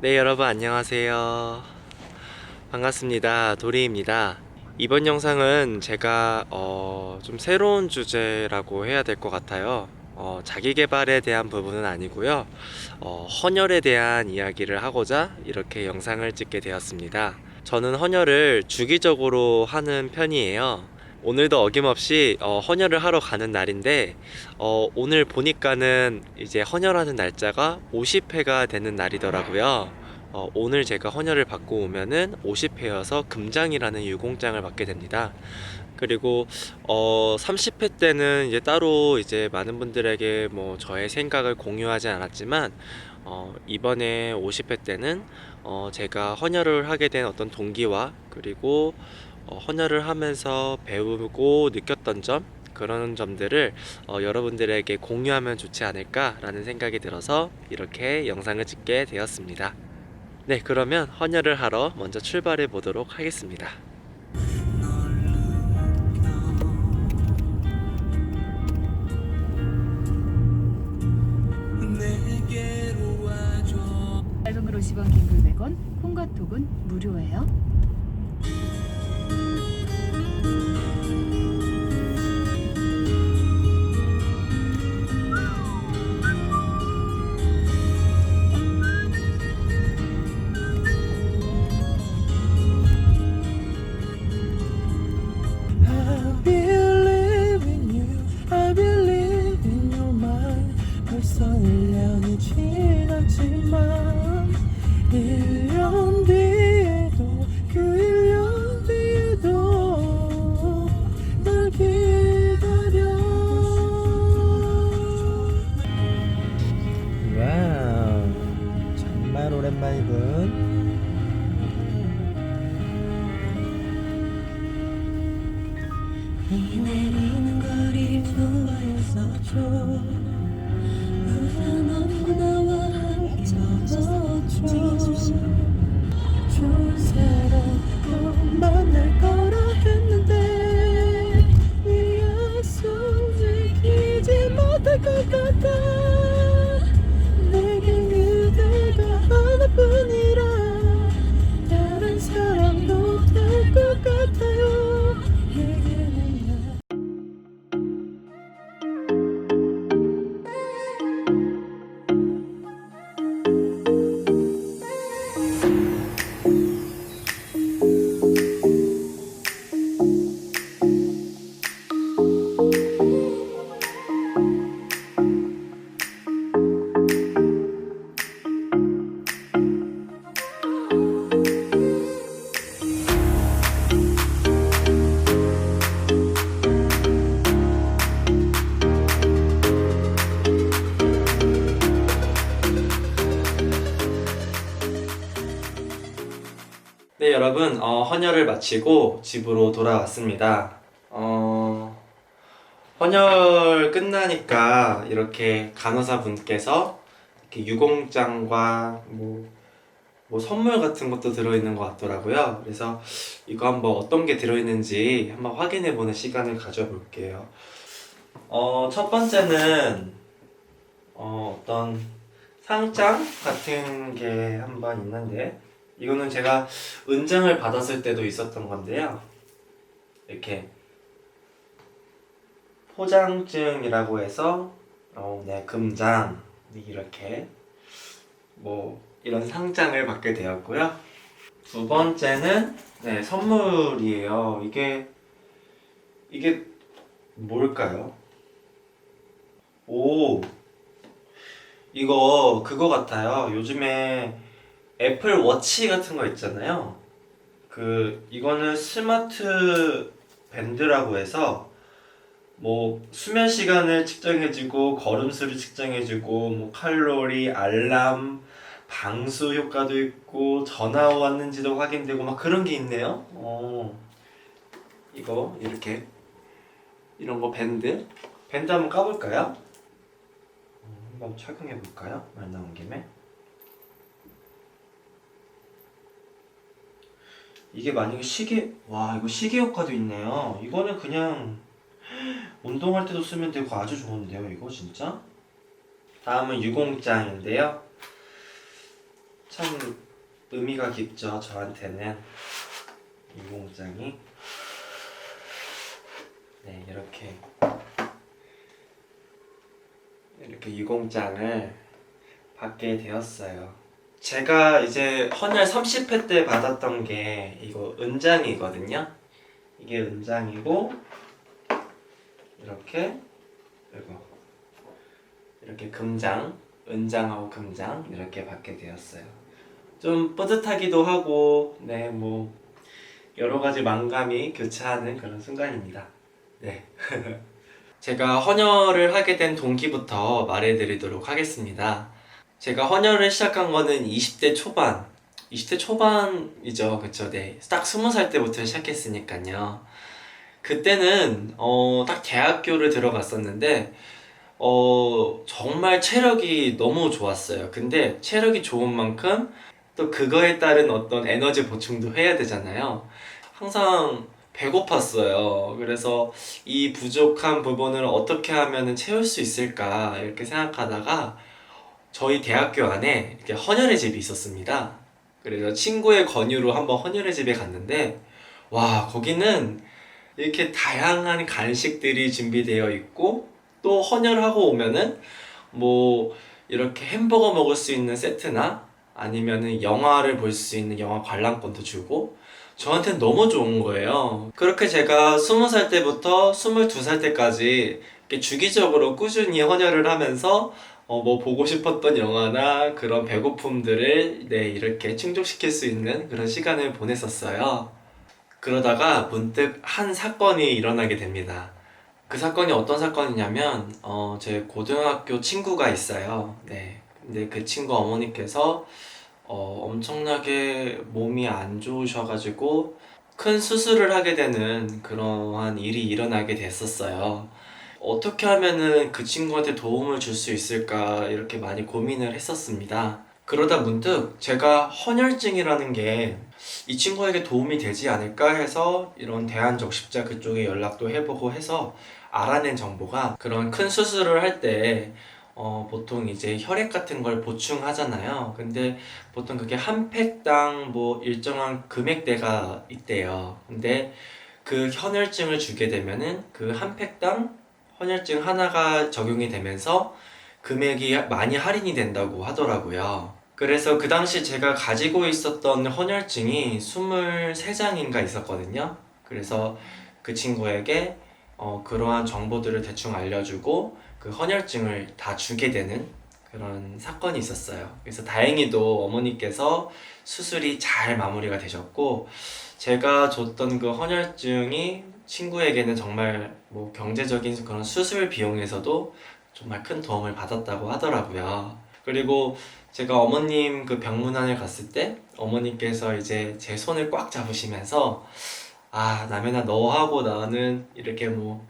네, 여러분 안녕하세요. 반갑습니다. 도리입니다. 이번 영상은 제가 좀 새로운 주제라고 해야 될 것 같아요. 자기 개발에 대한 부분은 아니고요. 헌혈에 대한 이야기를 하고자 이렇게 영상을 찍게 되었습니다. 저는 헌혈을 주기적으로 하는 편이에요. 오늘도 어김없이 헌혈을 하러 가는 날인데 오늘 보니까는 이제 헌혈하는 날짜가 50회가 되는 날이더라고요. 오늘 제가 헌혈을 받고 오면은 50회여서 금장이라는 유공장을 받게 됩니다. 그리고 30회 때는 이제 따로 이제 많은 분들에게 뭐 저의 생각을 공유하지 않았지만 이번에 50회 때는 제가 헌혈을 하게 된 어떤 동기와 그리고 헌혈을 하면서 배우고 느꼈던 점, 그런 점들을 여러분들에게 공유하면 좋지 않을까라는 생각이 들어서 이렇게 영상을 찍게 되었습니다. 네, 그러면 헌혈을 하러 먼저 출발해 보도록 하겠습니다. 짧은 글 50원, 긴 글 100원, 콩과 톡은 무료예요. I believe in you, I believe in your mind. 벌써 1년이 지났지만 1년 뒤에도 그 1년 뒤에도 널 기다려. 와우, 정말 오랜만이군. 이 내리는 거리 좋아했었죠. 우선 너무 나와 함께 접었죠. 좋은 사람 만날 거라 했는데 네 약속 지키지 못할 것 같아. 내겐 그대가 하나뿐이라 다른 사람도 될 것 같아요. 내게는 나 네, 여러분, 헌혈을 마치고 집으로 돌아왔습니다. 헌혈 끝나니까 이렇게 간호사분께서 이렇게 유공장과 뭐 선물 같은 것도 들어있는 것 같더라고요. 그래서 이거 한번 어떤 게 들어있는지 한번 확인해보는 시간을 가져볼게요. 첫 번째는 어떤 상장 같은 게 한번 있는데, 이거는 제가 은장을 받았을 때도 있었던 건데요. 이렇게 포장증이라고 해서 네, 금장 이렇게 뭐 이런 상장을 받게 되었고요. 두 번째는 네, 선물이에요. 이게 뭘까요? 오, 이거 그거 같아요. 요즘에 애플 워치 같은 거 있잖아요. 이거는 스마트 밴드라고 해서 뭐 수면 시간을 측정해주고 걸음수를 측정해주고 뭐 칼로리, 알람, 방수 효과도 있고 전화 왔는지도 확인되고 막 그런 게 있네요. 이거 이렇게 이런 거 밴드 한번 까볼까요? 한번 착용해 볼까요? 말 나온 김에. 이게 만약에 와, 이거 시계 효과도 있네요. 이거는 그냥 운동할 때도 쓰면 되고 아주 좋은데요, 이거 진짜? 다음은 유공장인데요. 참 의미가 깊죠, 저한테는. 이 공장이. 네, 이렇게 유공장을 받게 되었어요. 제가 이제 헌혈 30회 때 받았던 게 이거 은장이거든요. 이게 은장이고, 이렇게 금장, 은장하고 금장 이렇게 받게 되었어요. 좀 뿌듯하기도 하고, 네, 뭐 여러 가지 만감이 교차하는 그런 순간입니다. 네. 제가 헌혈을 하게 된 동기부터 말해드리도록 하겠습니다. 제가 헌혈을 시작한 거는 20대 초반이죠. 그쵸? 네. 딱 20살 때부터 시작했으니까요. 그때는, 딱 대학교를 들어갔었는데, 정말 체력이 너무 좋았어요. 근데 체력이 좋은 만큼 또 그거에 따른 어떤 에너지 보충도 해야 되잖아요. 항상 배고팠어요. 그래서 이 부족한 부분을 어떻게 하면 채울 수 있을까 이렇게 생각하다가 저희 대학교 안에 이렇게 헌혈의 집이 있었습니다. 그래서 친구의 권유로 한번 헌혈의 집에 갔는데, 와, 거기는 이렇게 다양한 간식들이 준비되어 있고, 또 헌혈하고 오면은 뭐 이렇게 햄버거 먹을 수 있는 세트나 아니면은 영화를 볼 수 있는 영화 관람권도 주고, 저한테는 너무 좋은 거예요. 그렇게 제가 20살 때부터 22살 때까지 이렇게 주기적으로 꾸준히 헌혈을 하면서 뭐 보고 싶었던 영화나 그런 배고픔들을 네, 이렇게 충족시킬 수 있는 그런 시간을 보냈었어요. 그러다가 문득 한 사건이 일어나게 됩니다. 그 사건이 어떤 사건이냐면 제 고등학교 친구가 있어요. 네. 근데 그 친구 어머니께서 엄청나게 몸이 안 좋으셔가지고 큰 수술을 하게 되는 그러한 일이 일어나게 됐었어요. 어떻게 하면은 그 친구한테 도움을 줄 수 있을까 이렇게 많이 고민을 했었습니다. 그러다 문득 제가 헌혈증이라는 게 이 친구에게 도움이 되지 않을까 해서 이런 대한적십자 그쪽에 연락도 해보고 해서 알아낸 정보가, 그런 큰 수술을 할 때 보통 이제 혈액 같은 걸 보충하잖아요. 근데 보통 그게 한 팩당 뭐 일정한 금액대가 있대요. 근데 그 헌혈증을 주게 되면은 그 한 팩당 헌혈증 하나가 적용이 되면서 금액이 많이 할인이 된다고 하더라고요. 그래서 그 당시 제가 가지고 있었던 헌혈증이 23장인가 있었거든요. 그래서 그 친구에게 그러한 정보들을 대충 알려주고 그 헌혈증을 다 주게 되는 그런 사건이 있었어요. 그래서 다행히도 어머니께서 수술이 잘 마무리가 되셨고, 제가 줬던 그 헌혈증이 친구에게는 정말 뭐 경제적인 그런 수술 비용에서도 정말 큰 도움을 받았다고 하더라고요. 그리고 제가 어머님 그 병문안에 갔을 때 어머니께서 이제 제 손을 꽉 잡으시면서, 아, 남현아, 너하고 나는 이렇게 뭐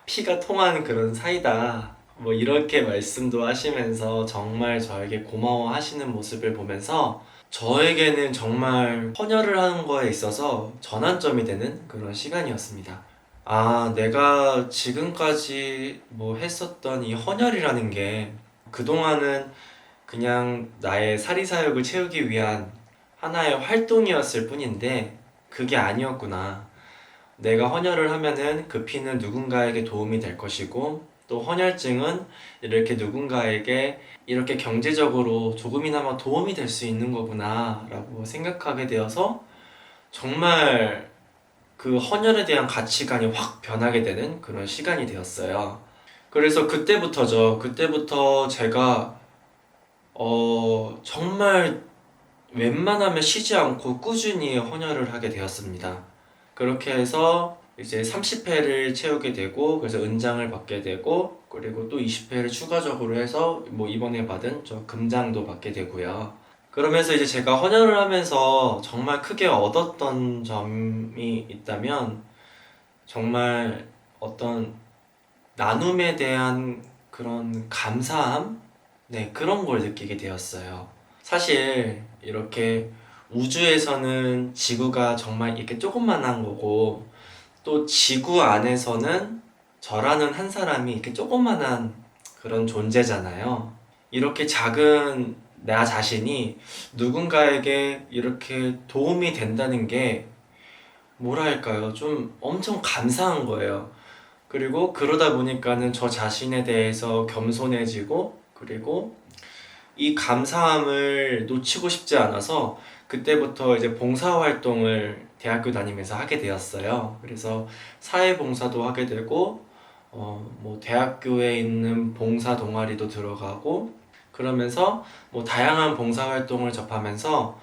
피가 통한 그런 사이다, 뭐 이렇게 말씀도 하시면서 정말 저에게 고마워하시는 모습을 보면서 저에게는 정말 헌혈을 하는 거에 있어서 전환점이 되는 그런 시간이었습니다. 아, 내가 지금까지 뭐 했었던 이 헌혈이라는 게 그동안은 그냥 나의 사리사욕을 채우기 위한 하나의 활동이었을 뿐인데 그게 아니었구나. 내가 헌혈을 하면은 그 피는 누군가에게 도움이 될 것이고, 또 헌혈증은 이렇게 누군가에게 이렇게 경제적으로 조금이나마 도움이 될 수 있는 거구나 라고 생각하게 되어서 정말 그 헌혈에 대한 가치관이 확 변하게 되는 그런 시간이 되었어요. 그래서 그때부터 제가 정말 웬만하면 쉬지 않고 꾸준히 헌혈을 하게 되었습니다. 그렇게 해서 이제 30회를 채우게 되고, 그래서 은장을 받게 되고, 그리고 또 20회를 추가적으로 해서 뭐 이번에 받은 저 금장도 받게 되고요. 그러면서 이제 제가 헌혈을 하면서 정말 크게 얻었던 점이 있다면, 정말 어떤 나눔에 대한 그런 감사함? 네, 그런 걸 느끼게 되었어요. 사실 이렇게 우주에서는 지구가 정말 이렇게 조그만한 거고, 또 지구 안에서는 저라는 한 사람이 이렇게 조그만한 그런 존재잖아요. 이렇게 작은 나 자신이 누군가에게 이렇게 도움이 된다는 게 뭐랄까요? 좀 엄청 감사한 거예요. 그리고 그러다 보니까는 저 자신에 대해서 겸손해지고, 그리고 이 감사함을 놓치고 싶지 않아서 그때부터 이제 봉사활동을 대학교 다니면서 하게 되었어요. 그래서 사회봉사도 하게 되고, 뭐 대학교에 있는 봉사 동아리도 들어가고, 그러면서 뭐 다양한 봉사활동을 접하면서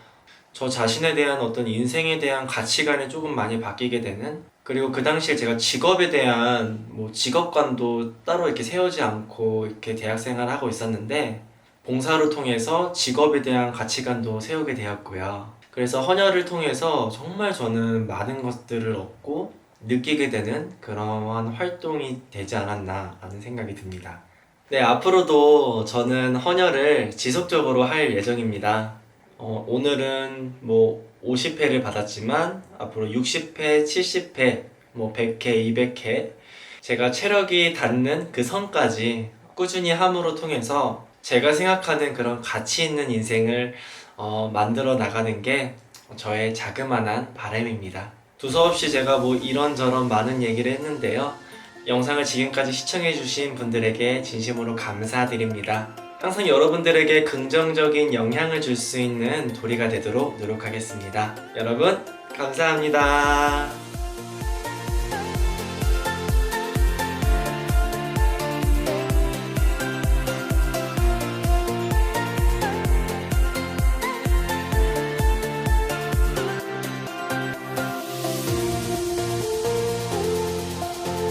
저 자신에 대한 어떤 인생에 대한 가치관이 조금 많이 바뀌게 되는, 그리고 그 당시에 제가 직업에 대한 뭐 직업관도 따로 이렇게 세우지 않고 이렇게 대학생활을 하고 있었는데, 봉사를 통해서 직업에 대한 가치관도 세우게 되었고요. 그래서 헌혈을 통해서 정말 저는 많은 것들을 얻고 느끼게 되는 그러한 활동이 되지 않았나 하는 생각이 듭니다. 네, 앞으로도 저는 헌혈을 지속적으로 할 예정입니다. 오늘은 뭐 50회를 받았지만 앞으로 60회, 70회, 뭐 100회, 200회 제가 체력이 닿는 그 선까지 꾸준히 함으로 통해서 제가 생각하는 그런 가치 있는 인생을 만들어 나가는 게 저의 자그마한 바람입니다. 두서없이 제가 뭐 이런저런 많은 얘기를 했는데요. 영상을 지금까지 시청해주신 분들에게 진심으로 감사드립니다. 항상 여러분들에게 긍정적인 영향을 줄 수 있는 도리가 되도록 노력하겠습니다. 여러분, 감사합니다.